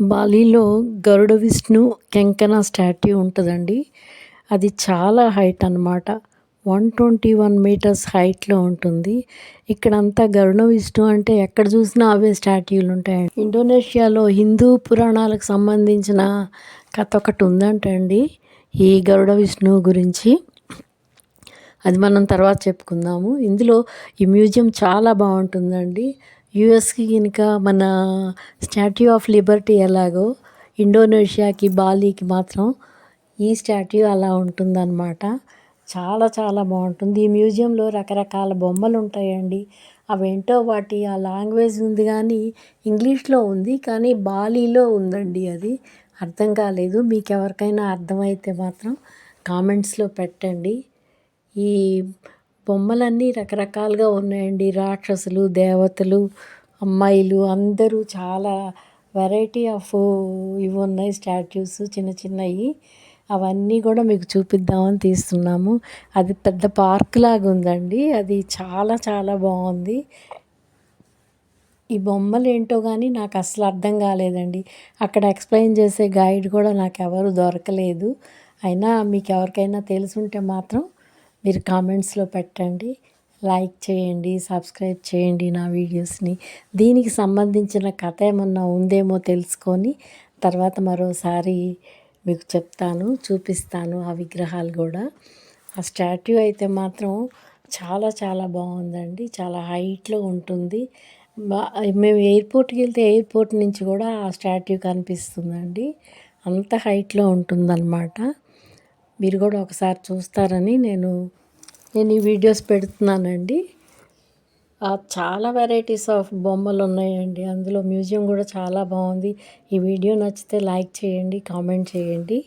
బాలీలో గరుడ Vishnu కెంకన statue ఉంటుందండి. అది చాలా హైట్ అనమాట. 121 మీటర్స్ హైట్‌లో ఉంటుంది. ఇక్కడంతా గరుడ విష్ణు అంటే ఎక్కడ చూసినా అవే స్టాట్యూలు ఉంటాయండి. ఇండోనేషియాలో హిందూ పురాణాలకు సంబంధించిన కథ ఒకటి ఉందంట అండి ఈ గరుడ విష్ణువు గురించి. అది మనం తర్వాత చెప్పుకుందాము. ఇందులో ఈ మ్యూజియం చాలా బాగుంటుందండి. యూఎస్కి కనుక మన స్టాట్యూ ఆఫ్ లిబర్టీ ఎలాగో ఇండోనేషియాకి బాలీకి మాత్రం ఈ స్టాట్యూ అలా ఉంటుందన్నమాట. చాలా చాలా బాగుంటుంది. ఈ మ్యూజియంలో రకరకాల బొమ్మలు ఉంటాయండి. అవేంటో వాటి ఆ లాంగ్వేజ్ ఉంది కానీ ఇంగ్లీష్లో ఉంది, కానీ బాలీలో ఉందండి. అది అర్థం కాలేదు. మీకు ఎవరికైనా అర్థమైతే మాత్రం కామెంట్స్లో పెట్టండి. ఈ బొమ్మలన్నీ రకరకాలుగా ఉన్నాయండి. రాక్షసులు, దేవతలు, అమ్మాయిలు అందరూ చాలా వెరైటీ ఆఫ్ ఇవి ఉన్నాయి స్టాట్యూస్ చిన్న చిన్నవి. అవన్నీ కూడా మీకు చూపిద్దామని తీస్తున్నాము. అది పెద్ద పార్క్ లాగా ఉందండి. అది చాలా చాలా బాగుంది. ఈ బొమ్మలు ఏంటో కానీ నాకు అసలు అర్థం కాలేదండి. అక్కడ ఎక్స్ప్లెయిన్ చేసే గైడ్ కూడా నాకు ఎవరు దొరకలేదు. అయినా మీకు ఎవరికైనా తెలుసుంటే మాత్రం మీరు కామెంట్స్లో పెట్టండి. లైక్ చేయండి, సబ్స్క్రైబ్ చేయండి నా వీడియోస్ని. దీనికి సంబంధించిన కథ ఏమన్నా ఉందేమో తెలుసుకొని తర్వాత మరోసారి మీకు చెప్తాను, చూపిస్తాను ఆ విగ్రహాలు కూడా. ఆ స్టాట్యూ అయితే మాత్రం చాలా చాలా బాగుందండి. చాలా హైట్లో ఉంటుంది. మేము ఎయిర్పోర్ట్కి వెళ్తే ఎయిర్పోర్ట్ నుంచి కూడా ఆ స్టాట్యూ కనిపిస్తుందండి. అంత హైట్లో ఉంటుందన్నమాట. మీరు కూడా ఒకసారి చూస్తారని నేను ఈ వీడియోస్ పెడుతున్నానండి. చాలా వెరైటీస్ ఆఫ్ బొమ్మలు ఉన్నాయండి. అందులో మ్యూజియం కూడా చాలా బాగుంది. ఈ వీడియో నచ్చితే లైక్ చేయండి, కామెంట్ చేయండి.